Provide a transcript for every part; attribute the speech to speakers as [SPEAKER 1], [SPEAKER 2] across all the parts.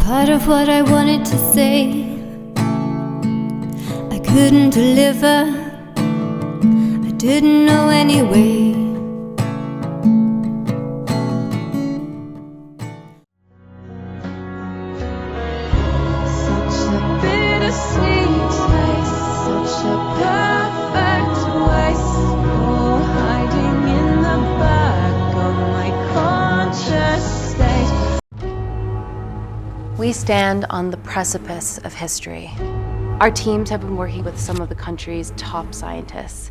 [SPEAKER 1] Part of what I wanted to say, I couldn't deliver. I didn't know anyway.
[SPEAKER 2] Such a bittersweet taste, such a perfect waste. Oh, hiding in the back of my conscious state.
[SPEAKER 3] We stand on the precipice of history. Our teams have been working with some of the country's top scientists.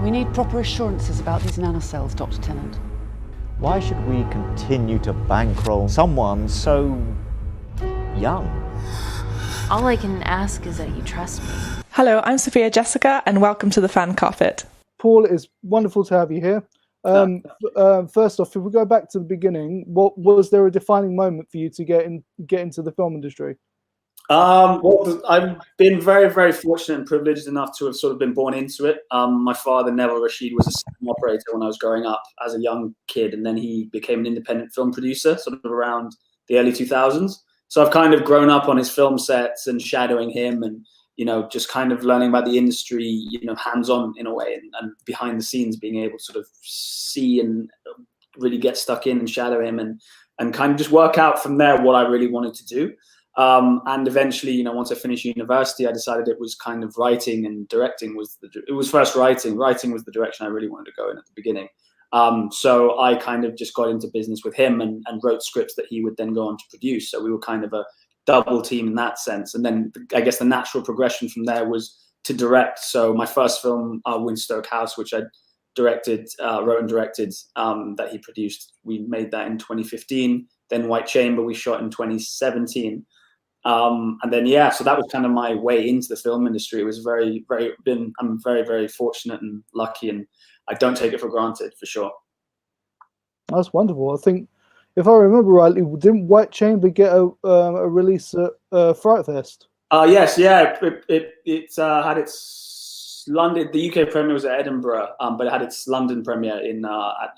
[SPEAKER 4] We need proper assurances about these nanocells, Dr. Tennant.
[SPEAKER 5] Why should we continue to bankroll someone so young?
[SPEAKER 3] All I can ask is that you trust me.
[SPEAKER 6] Hello, I'm Sophia Jessica, and welcome to the Fan Carpet.
[SPEAKER 7] Paul, it's wonderful to have you here. First off, if we go back to the beginning, what was there a defining moment for you to get into the film industry?
[SPEAKER 8] Well, I've been very, very fortunate and privileged enough to have sort of been born into it. My father, Paul Raschid, was a cinema operator when I was growing up as a young kid, and then he became an independent film producer sort of around the early 2000s. So I've kind of grown up on his film sets and shadowing him and, you know, just kind of learning about the industry, you know, hands-on in a way and behind the scenes, being able to sort of see and really get stuck in and shadow him and kind of just work out from there what I really wanted to do. And eventually, you know, once I finished university, I decided it was kind of writing and directing it was first writing. Writing was the direction I really wanted to go in at the beginning. So I kind of just got into business with him and wrote scripts that he would then go on to produce. So we were kind of a double team in that sense. And then I guess the natural progression from there was to direct. So my first film, Winstoke House, which I wrote and directed, that he produced, we made that in 2015. Then White Chamber we shot in 2017. And then, yeah, so that was kind of my way into the film industry. It was I'm very, very fortunate and lucky, and I don't take it for granted, for sure.
[SPEAKER 7] That's wonderful. I think, if I remember rightly, didn't White Chamber get a release at Fright Fest?
[SPEAKER 8] Yes, yeah. It had its London. The UK premiere was at Edinburgh, but it had its London premiere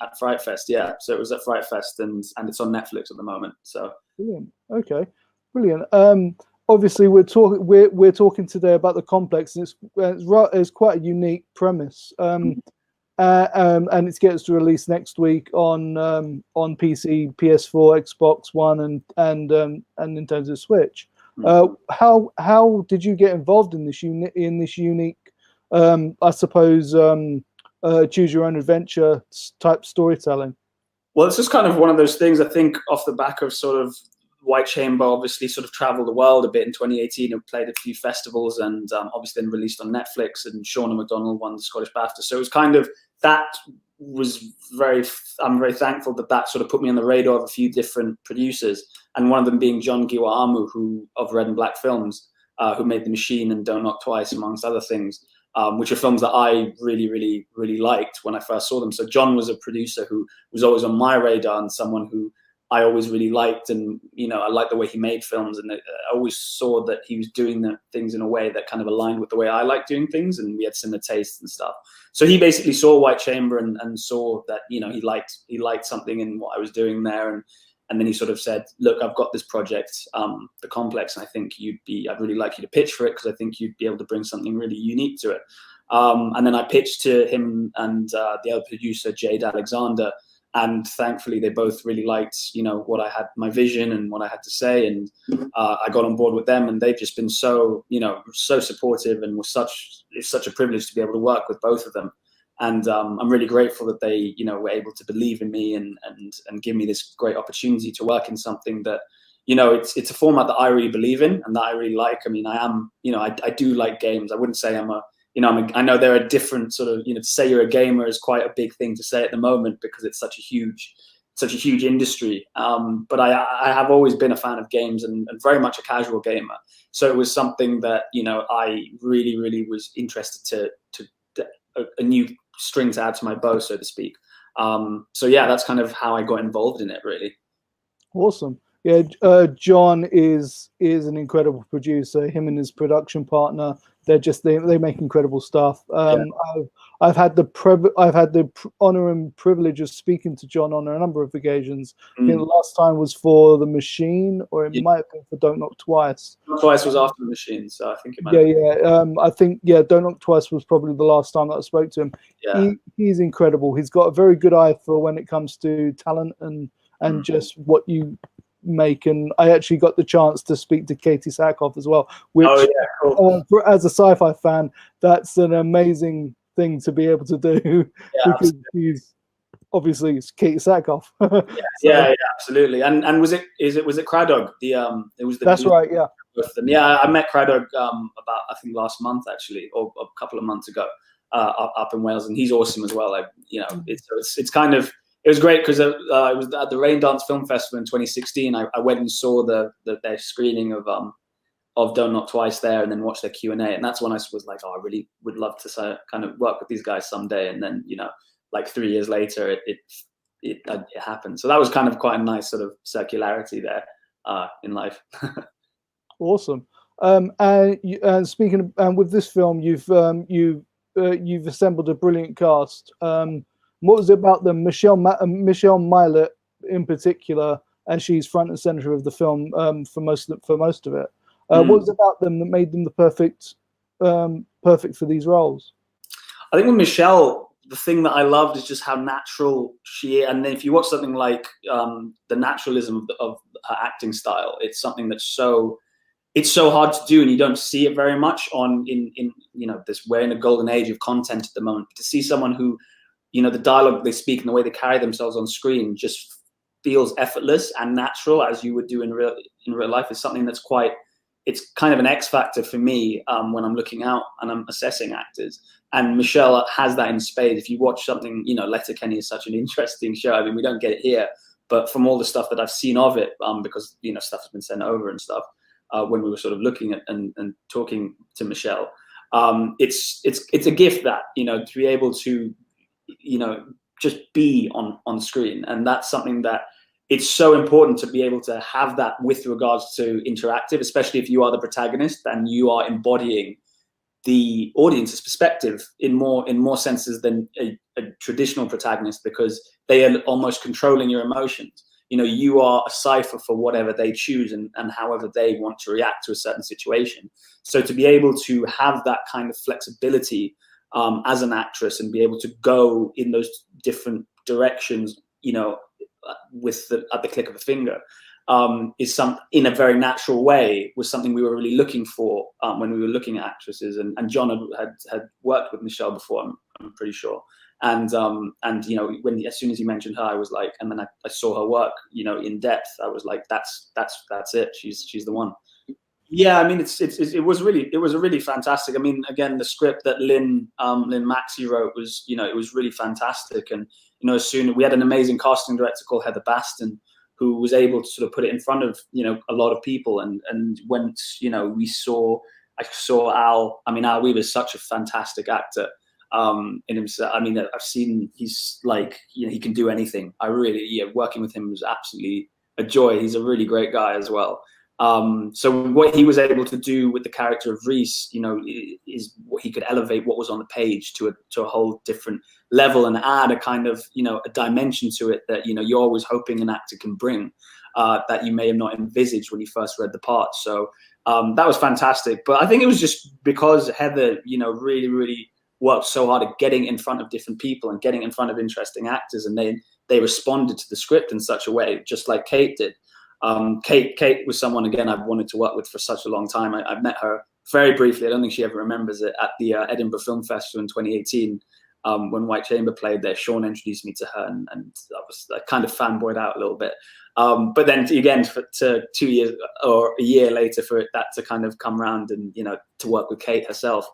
[SPEAKER 8] at Fright Fest. Yeah, so it was at Fright Fest, and it's on Netflix at the moment. So
[SPEAKER 7] brilliant. Okay, brilliant. Obviously, we're talking today about the complex, and it's quite a unique premise. And it gets to release next week on PC, PS4, Xbox One, and Nintendo Switch. How did you get involved in this unique, I suppose, choose your own adventure type storytelling?
[SPEAKER 8] Well, it's just kind of one of those things. I think off the back of sort of White Chamber, obviously sort of traveled the world a bit in 2018 and played at a few festivals, and obviously then released on Netflix, and Shauna McDonald won the Scottish BAFTA. So it was kind of, that was I'm very thankful that sort of put me on the radar of a few different producers, and one of them being John Giwa-Amu, who of Red and Black Films, who made The Machine and Don't Knock Twice, amongst other things, which are films that I really, really, really liked when I first saw them. So John was a producer who was always on my radar, and someone who I always really liked, and, you know, I liked the way he made films, and I always saw that he was doing the things in a way that kind of aligned with the way I like doing things, and we had similar tastes and stuff. So he basically saw White Chamber and saw that, you know, he liked something in what I was doing there, and then he sort of said, look, I've got this project, The Complex, and I think I'd really like you to pitch for it, because I think you'd be able to bring something really unique to it. And then I pitched to him and the other producer, Jade Alexander, and thankfully they both really liked, you know, what I had, my vision and what I had to say, and I got on board with them, and they've just been so, you know, so supportive, and it's such a privilege to be able to work with both of them. And I'm really grateful that they, you know, were able to believe in me and give me this great opportunity to work in something that, you know, it's a format that I really believe in and that I really like. I mean, I am, you know, I do like games. I wouldn't say I know there are different sort of, you know, to say you're a gamer is quite a big thing to say at the moment, because it's such a huge industry. But I have always been a fan of games and very much a casual gamer. So it was something that, you know, I really, really was interested to a new string to add to my bow, so to speak. So yeah, that's kind of how I got involved in it, really.
[SPEAKER 7] Awesome. Yeah, John is an incredible producer. Him and his production partner, they make incredible stuff. I've had the honor and privilege of speaking to John on a number of occasions. I think the last time was for The Machine, or it might have been for Don't Knock Twice.
[SPEAKER 8] Twice was after The Machine, so I think it might.
[SPEAKER 7] I think Don't Knock Twice was probably the last time that I spoke to him.
[SPEAKER 8] Yeah.
[SPEAKER 7] He's incredible. He's got a very good eye for when it comes to talent and just what you make. And I actually got the chance to speak to Katie Sackhoff as well, which
[SPEAKER 8] cool.
[SPEAKER 7] As a sci-fi fan, that's an amazing thing to be able to do, because she's obviously it's Katie Sackhoff.
[SPEAKER 8] Yeah, absolutely. And was it Craddock? It was the
[SPEAKER 7] that's right, yeah.
[SPEAKER 8] With them. Yeah, I met Craddock about, I think, last month actually, or a couple of months ago, up in Wales, and he's awesome as well. It's kind of, it was great because it was at the Rain Dance Film Festival in 2016. I went and saw their screening of Don't Knock Twice there, and then watched their Q&A, and that's when I was like, oh, I really would love to kind of work with these guys someday. And then, like 3 years later, it happened. So that was kind of quite a nice sort of circularity there in life.
[SPEAKER 7] Awesome. And speaking of, with this film, you've assembled a brilliant cast. What was it about them? Michelle Mylett in particular, and she's front and center of the film for most of it. What was it about them that made them the perfect for these roles?
[SPEAKER 8] I think with Michelle, the thing that I loved is just how natural she is. And then if you watch something like the naturalism of her acting style, it's something that's it's so hard to do, and you don't see it very much in this, we're in a golden age of content at the moment. But to see someone who, the dialogue they speak and the way they carry themselves on screen just feels effortless and natural, as you would do in real life, is something that's it's kind of an X factor for me when I'm looking out and I'm assessing actors. And Michelle has that in spades. If you watch something, Letterkenny is such an interesting show. I mean, we don't get it here, but from all the stuff that I've seen of it, because stuff has been sent over and stuff, when we were sort of looking at and talking to Michelle, it's a gift that to be able to just be on screen. And that's something that it's so important to be able to have that with regards to interactive, especially if you are the protagonist and you are embodying the audience's perspective in more senses than a traditional protagonist, because they are almost controlling your emotions. You are a cipher for whatever they choose and however they want to react to a certain situation. So to be able to have that kind of flexibility as an actress and be able to go in those different directions, at the click of a finger, is in a very natural way, was something we were really looking for when we were looking at actresses. And John had worked with Michelle before, I'm pretty sure. And when as soon as he mentioned her, I was like, and then I saw her work, in depth. I was like, that's it. She's the one. Yeah, I mean, it was really fantastic. I mean, again, the script that Lynn Maxey wrote was, it was really fantastic. And as soon we had an amazing casting director called Heather Baston, who was able to sort of put it in front of a lot of people. And when I saw Al. I mean, Al Weaver's such a fantastic actor. In himself. I mean, I've seen he's like, he can do anything. Working with him was absolutely a joy. He's a really great guy as well. So what he was able to do with the character of Reese, is what he could elevate what was on the page to a whole different level and add a kind of, a dimension to it that, you're always hoping an actor can bring, that you may have not envisaged when you first read the part. So that was fantastic. But I think it was just because Heather, really, really worked so hard at getting in front of different people and getting in front of interesting actors, and they responded to the script in such a way, just like Kate did. Kate was someone, again, I've wanted to work with for such a long time. I met her very briefly. I don't think she ever remembers it, at the Edinburgh Film Festival in 2018, when White Chamber played there. Sean introduced me to her, and I kind of fanboyed out a little bit. But then again, to 2 years or a year later, for that to kind of come around and to work with Kate herself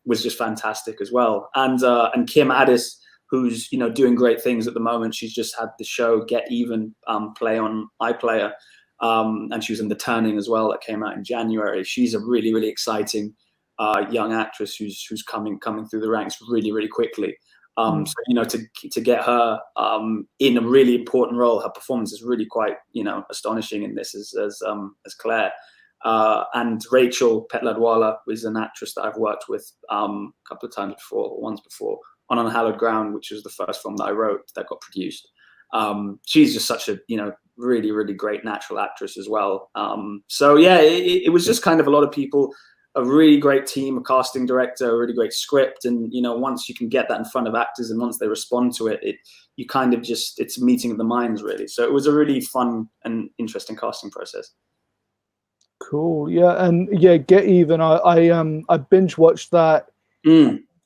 [SPEAKER 8] was just fantastic as well. And Kim Addis, who's doing great things at the moment. She's just had the show Get Even play on iPlayer, and she was in The Turning as well, that came out in January. She's a really, really exciting young actress who's coming through the ranks really, really quickly. So to get her in a really important role, her performance is really quite astonishing in this as Claire. And Rachel Petladwala was an actress that I've worked with a couple of times before, or once before, on Unhallowed Ground, which was the first film that I wrote that got produced. She's just such a, really, really great natural actress as well. So yeah, it was just kind of a lot of people, a really great team, a casting director, a really great script. And, once you can get that in front of actors and once they respond to it, you kind of just, it's a meeting of the minds really. So it was a really fun and interesting casting process.
[SPEAKER 7] Cool. Yeah. And yeah, Get Even. I binge watched that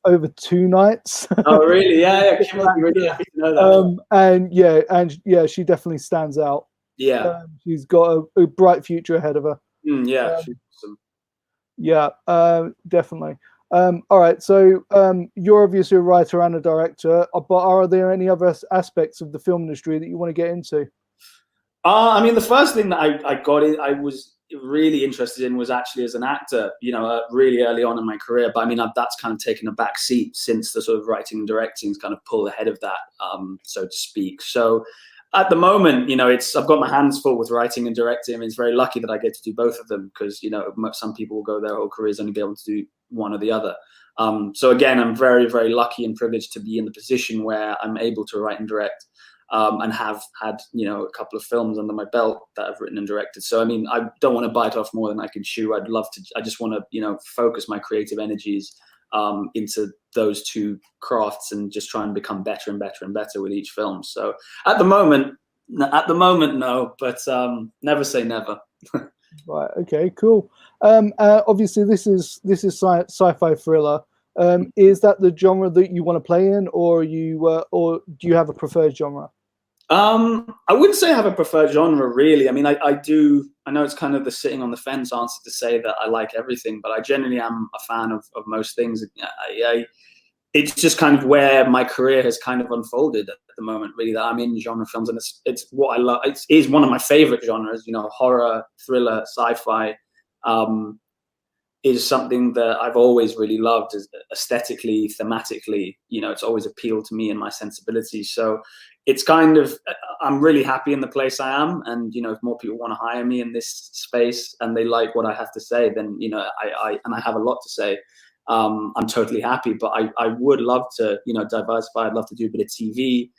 [SPEAKER 7] over 2 nights.
[SPEAKER 8] Oh, really? Yeah. Kim would be really happy to know that.
[SPEAKER 7] And yeah, she definitely stands out.
[SPEAKER 8] Yeah.
[SPEAKER 7] She's got a bright future ahead of her.
[SPEAKER 8] Yeah. She's awesome.
[SPEAKER 7] Yeah, definitely. All right. So you're obviously a writer and a director, but are there any other aspects of the film industry that you want to get into?
[SPEAKER 8] I mean, the first thing that I was really interested in was actually as an actor, really early on in my career. But I mean, that's kind of taken a back seat since the sort of writing and directing has kind of pulled ahead of that, so to speak. So at the moment, I've got my hands full with writing and directing. I mean, it's very lucky that I get to do both of them because, some people will go their whole careers only be able to do one or the other. So again, I'm very, very lucky and privileged to be in the position where I'm able to write and direct. And have had, a couple of films under my belt that I've written and directed. So, I mean, I don't want to bite off more than I can chew. I just want to, focus my creative energies into those two crafts and just try and become better and better and better with each film. So at the moment, no, but never say never.
[SPEAKER 7] Right. Okay, cool. Obviously this is sci-fi thriller. Is that the genre that you want to play in, or do you have a preferred genre?
[SPEAKER 8] I wouldn't say I have a preferred genre, really. I mean, I know it's kind of the sitting on the fence answer to say that I like everything, but I generally am a fan of most things. It's just kind of where my career has kind of unfolded at the moment, really, that I'm in genre films, and it's what I love. It is one of my favorite genres, horror, thriller, sci-fi. Is something that I've always really loved, aesthetically, thematically. It's always appealed to me and my sensibilities. So it's kind of, I'm really happy in the place I am. And, if more people want to hire me in this space and they like what I have to say, then, I have a lot to say. I'm totally happy, but I would love to, diversify. I'd love to do a bit of TV.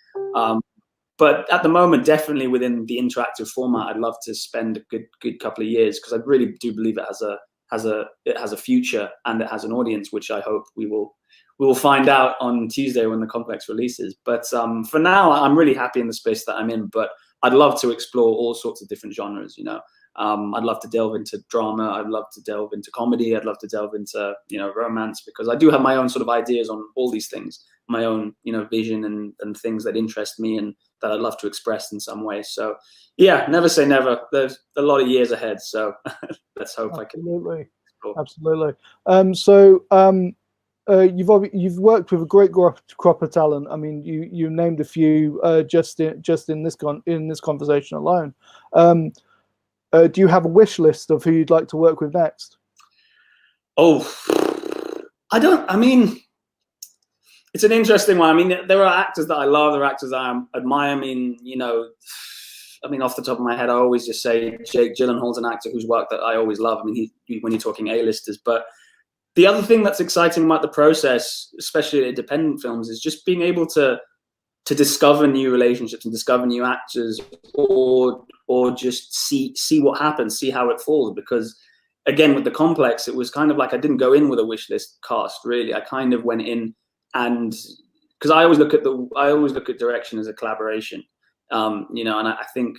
[SPEAKER 8] But at the moment, definitely within the interactive format, I'd love to spend a good couple of years, because I really do believe it has a future and it has an audience, which I hope we will find out on Tuesday when the complex releases. But for now, I'm really happy in the space that I'm in, but I'd love to explore all sorts of different genres. I'd love to delve into drama. I'd love to delve into comedy. I'd love to delve into, romance, because I do have my own sort of ideas on all these things, my own, vision and things that interest me and that I'd love to express in some way. So yeah, never say never. There's a lot of years ahead. So let's hope
[SPEAKER 7] Absolutely.
[SPEAKER 8] I can.
[SPEAKER 7] Absolutely. You've worked with a great crop of talent. I mean, you named a few just in this conversation alone. Do you have a wish list of who you'd like to work with next?
[SPEAKER 8] Oh, I mean, it's an interesting one. I mean, there are actors that I love, there are actors that I admire. I mean, off the top of my head, I always just say Jake Gyllenhaal's an actor whose work that I always love. I mean, when you're talking A-listers. But the other thing that's exciting about the process, especially in independent films, is just being able to discover new relationships and discover new actors, or just see what happens, see how it falls. Because again, with the complex, it was kind of like I didn't go in with a wish list cast, really. I kind of went in, and because I always look at direction as a collaboration. And I think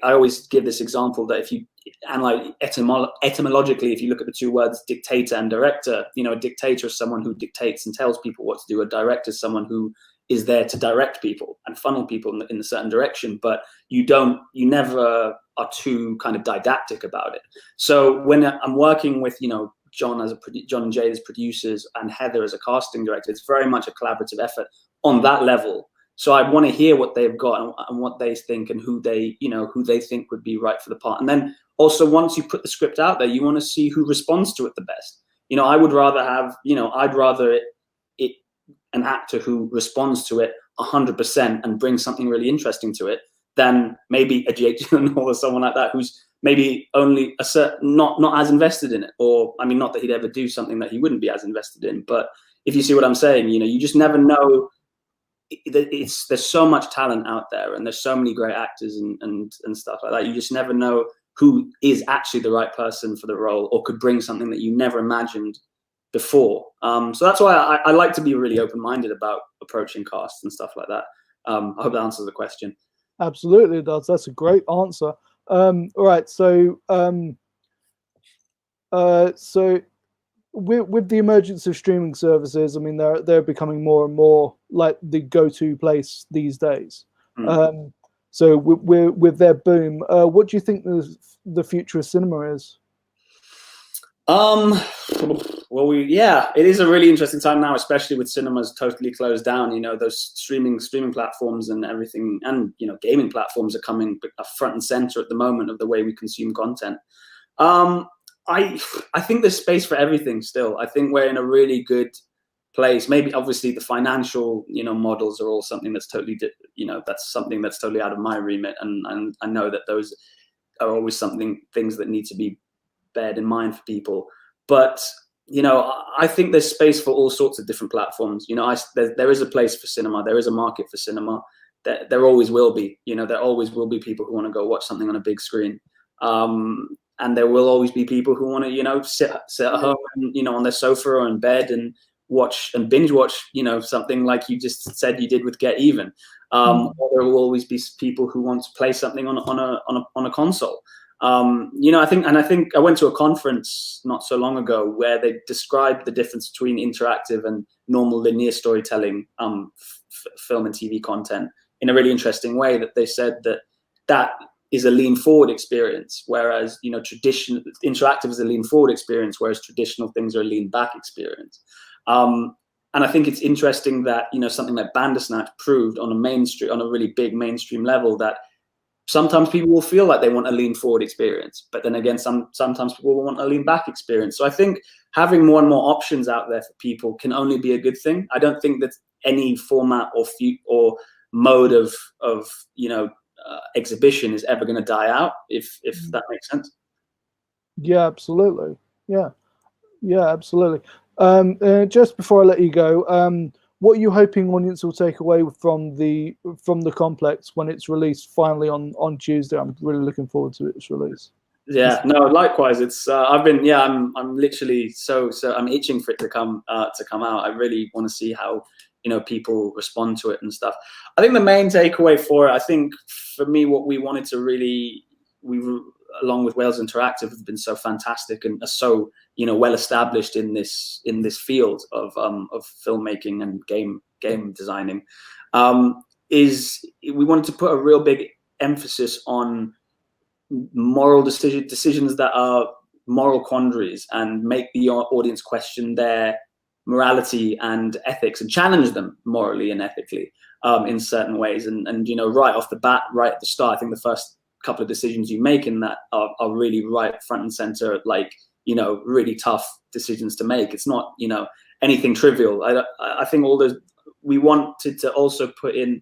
[SPEAKER 8] I always give this example that if you analyze etymologically, if you look at the two words dictator and director, a dictator is someone who dictates and tells people what to do. A director is someone who is there to direct people and funnel people in a certain direction, but you never are too kind of didactic about it. So when I'm working with, John and Jade as producers and Heather as a casting director, it's very much a collaborative effort on that level. So I want to hear what they've got and what they think and who they think would be right for the part. And then also, once you put the script out there, you want to see who responds to it the best. I would rather have, I'd rather it an actor who responds to it 100% and brings something really interesting to it than maybe a Jake Gyllenhaal or someone like that who's maybe only a certain, not as invested in it, or I mean, not that he'd ever do something that he wouldn't be as invested in, but if you see what I'm saying, you know, you just never know. There's so much talent out there, and there's so many great actors and stuff like that. You just never know who is actually the right person for the role, or could bring something that you never imagined before. So that's why I like to be really open-minded about approaching casts and stuff like that. I hope that answers the question.
[SPEAKER 7] Absolutely, it does. That's a great answer. All right, so with the emergence of streaming services, I mean, they're becoming more and more like the go-to place these days. So with their boom, what do you think the future of cinema is?
[SPEAKER 8] Well, it is a really interesting time now, especially with cinemas totally closed down. You know, those streaming platforms and everything, and you know, gaming platforms are coming front and center at the moment of the way we consume content. I think there's space for everything still. I think we're in a really good place. Maybe obviously the financial, you know, models are all something that's totally, you know, that's something that's totally out of my remit, and I know that those are always things that need to be bared in mind for people. But you know, I think there's space for all sorts of different platforms. You know, there is a place for cinema. There is a market for cinema. There always will be. You know, there always will be people who want to go watch something on a big screen. And there will always be people who want to, you know, sit at home and, you know, on their sofa or in bed and watch and binge watch, you know, something like you just said you did with Get Even. Or there will always be people who want to play something on a console. You know, I think I went to a conference not so long ago where they described the difference between interactive and normal linear storytelling, film and TV content in a really interesting way. That they said that is a lean forward experience, whereas, you know, interactive is a lean forward experience, whereas traditional things are a lean back experience. And I think it's interesting that, you know, something like Bandersnatch proved on a really big mainstream level that sometimes people will feel like they want a lean forward experience, but then again, sometimes people will want a lean back experience. So I think having more and more options out there for people can only be a good thing. I don't think that any format or mode of you know, exhibition is ever going to die out, if that makes sense. Yeah,
[SPEAKER 7] absolutely. Yeah, absolutely. Just before I let you go, what are you hoping audience will take away from the complex when it's released finally on Tuesday? I'm really looking forward to its release.
[SPEAKER 8] Yeah, no, likewise. It's I'm literally so I'm itching for it to come out. I really want to see how, you know, people respond to it and stuff. I think the main takeaway for it, I think for me, what we wanted to really, along with Wales Interactive, have been so fantastic and are so, you know, well established in this field of filmmaking and game designing, is we wanted to put a real big emphasis on moral decisions that are moral quandaries, and make the audience question their morality and ethics and challenge them morally and ethically in certain ways. And you know, right off the bat, right at the start, I think the first couple of decisions you make in that are really right front and center, like, you know, really tough decisions to make. It's not, you know, anything trivial. I think we wanted to also put in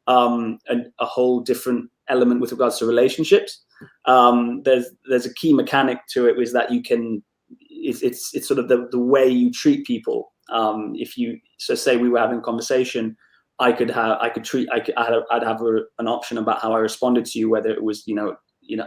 [SPEAKER 8] a whole different element with regards to relationships. There's a key mechanic to it, is that you can, it's sort of the way you treat people. If you, so say we were having a conversation, I'd have an option about how I responded to you, whether it was, you know,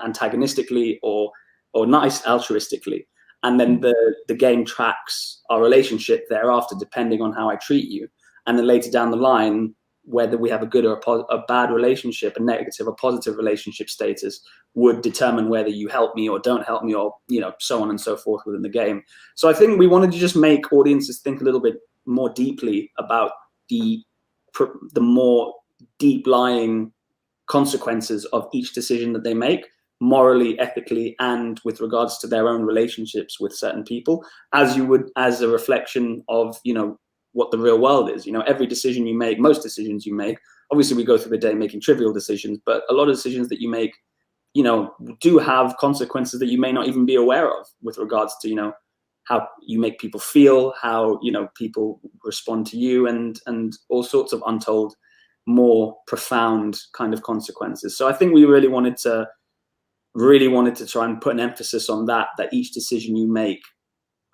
[SPEAKER 8] antagonistically or nice altruistically. And then the game tracks our relationship thereafter, depending on how I treat you. And then later down the line, whether we have a good or a bad relationship, a negative or positive relationship status, would determine whether you help me or don't help me, or, you know, so on and so forth within the game. So I think we wanted to just make audiences think a little bit more deeply about the more deep lying consequences of each decision that they make, morally, ethically, and with regards to their own relationships with certain people, as you would as a reflection of, you know, what the real world is. You know, every decision you make, most decisions you make, obviously we go through the day making trivial decisions, but a lot of decisions that you make, you know, do have consequences that you may not even be aware of, with regards to, you know, how you make people feel, how, you know, people respond to you, and all sorts of untold, more profound kind of consequences. So I think we really wanted to really wanted to try and put an emphasis on that each decision you make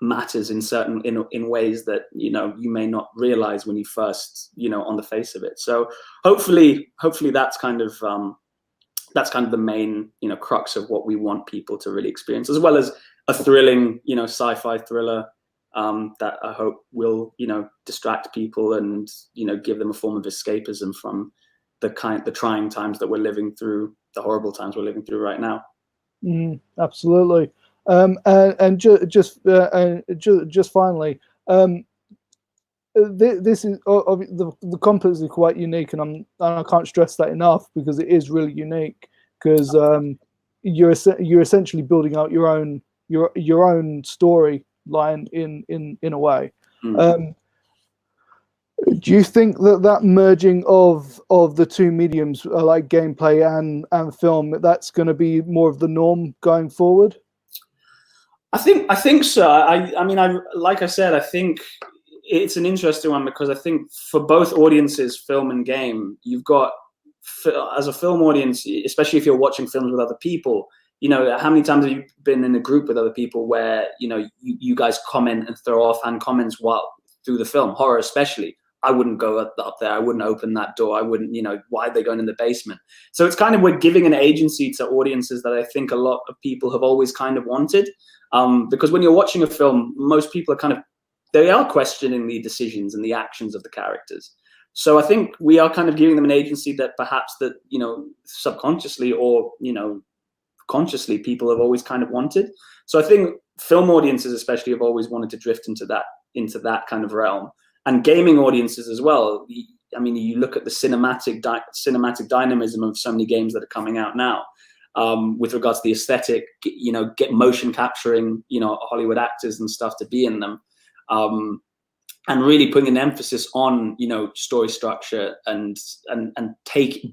[SPEAKER 8] matters in ways that, you know, you may not realize when you first, you know, on the face of it. So hopefully that's kind of the main, you know, crux of what we want people to really experience, as well as a thrilling, you know, sci-fi thriller that I hope will, you know, distract people and, you know, give them a form of escapism from the trying times that we're living through, the horrible times we're living through right now.
[SPEAKER 7] Absolutely. And just finally, this is the complex is quite unique, and I can't stress that enough, because it is really unique, because you're essentially building out your own storyline in a way. Do you think that merging of the two mediums, like gameplay and film, that's going to be more of the norm going forward?
[SPEAKER 8] I think so. I mean, like I said, I think it's an interesting one, because I think for both audiences, film and game, you've got, as a film audience, especially if you're watching films with other people, you know, how many times have you been in a group with other people where, you know, you guys comment and throw offhand comments while through the film, horror especially. I wouldn't go up there. I wouldn't open that door. I wouldn't, you know, why are they going in the basement? So it's kind of, we're giving an agency to audiences that I think a lot of people have always kind of wanted. Because when you're watching a film, most people are they are questioning the decisions and the actions of the characters. So I think we are kind of giving them an agency that perhaps that, you know, subconsciously or, you know, consciously people have always kind of wanted. So I think film audiences especially have always wanted to drift into that kind of realm. And gaming audiences as well. I mean, you look at the cinematic dynamism of so many games that are coming out now, with regards to the aesthetic, you know, get motion capturing, you know, Hollywood actors and stuff to be in them, and really putting an emphasis on, you know, story structure and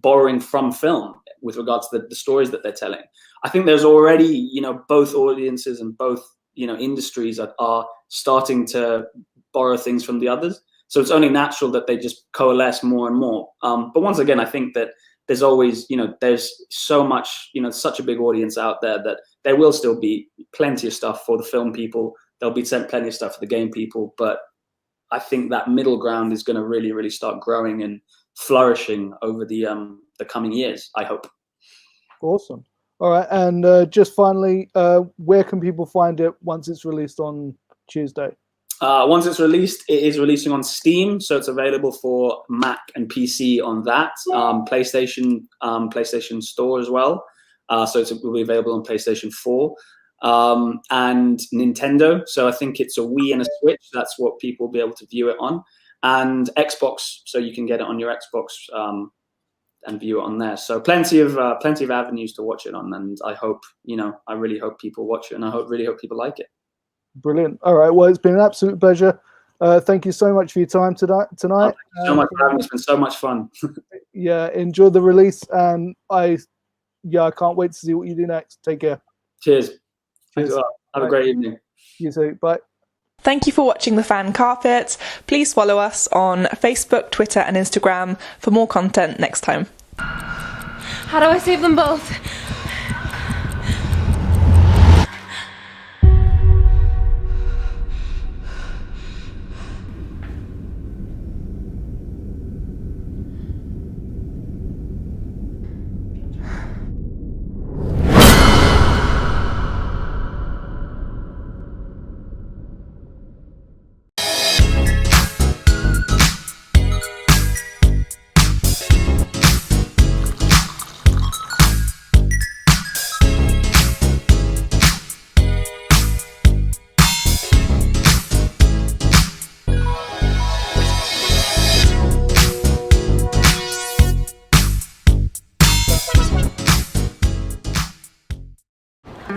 [SPEAKER 8] borrowing from film with regards to the stories that they're telling. I think there's already, you know, both audiences and both, you know, industries are starting to borrow things from the others. So it's only natural that they just coalesce more and more. But once again, I think that there's always, you know, there's so much, you know, such a big audience out there that there will still be plenty of stuff for the film people. There'll be plenty of stuff for the game people. But I think that middle ground is going to really, really start growing and flourishing over the coming years, I hope.
[SPEAKER 7] Awesome. All right. And just finally, where can people find it once it's released on Tuesday?
[SPEAKER 8] Once it's released, it is releasing on Steam, so it's available for Mac and PC on that. PlayStation Store as well, so it will be available on PlayStation 4 and Nintendo. So I think it's a Wii and a Switch. That's what people will be able to view it on, and Xbox. So you can get it on your Xbox and view it on there. So plenty of avenues to watch it on, and I hope, you know, I really hope people watch it, and I really hope people like it.
[SPEAKER 7] Brilliant. All right. Well, it's been an absolute pleasure. Thank you so much for your time tonight.
[SPEAKER 8] Thank you so much for having me. It's been so much fun.
[SPEAKER 7] Yeah, enjoy the release, and I can't wait to see what you do next. Take care.
[SPEAKER 8] Cheers. Have a great evening.
[SPEAKER 7] You too. Bye.
[SPEAKER 6] Thank you for watching The Fan Carpet. Please follow us on Facebook, Twitter and Instagram for more content next time.
[SPEAKER 1] How do I save them both?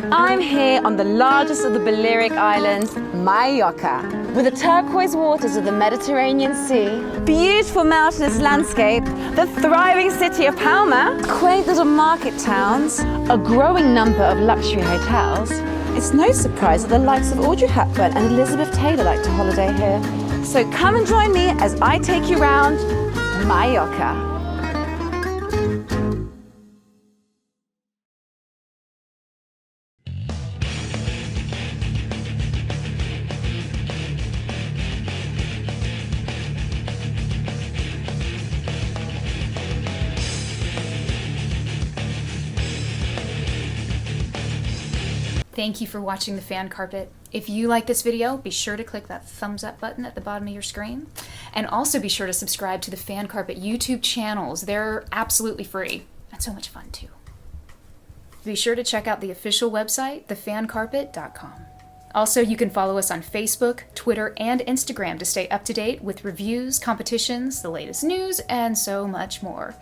[SPEAKER 9] I'm here on the largest of the Balearic Islands, Mallorca, with the turquoise waters of the Mediterranean Sea, beautiful mountainous landscape, the thriving city of Palma, quaint little market towns, a growing number of luxury hotels. It's no surprise that the likes of Audrey Hepburn and Elizabeth Taylor like to holiday here. So come and join me as I take you round Mallorca.
[SPEAKER 10] Thank you for watching The Fan Carpet. If you like this video, be sure to click that thumbs up button at the bottom of your screen. And also be sure to subscribe to the Fan Carpet YouTube channels. They're absolutely free and so much fun too. Be sure to check out the official website, thefancarpet.com. Also, you can follow us on Facebook, Twitter, and Instagram to stay up to date with reviews, competitions, the latest news, and so much more.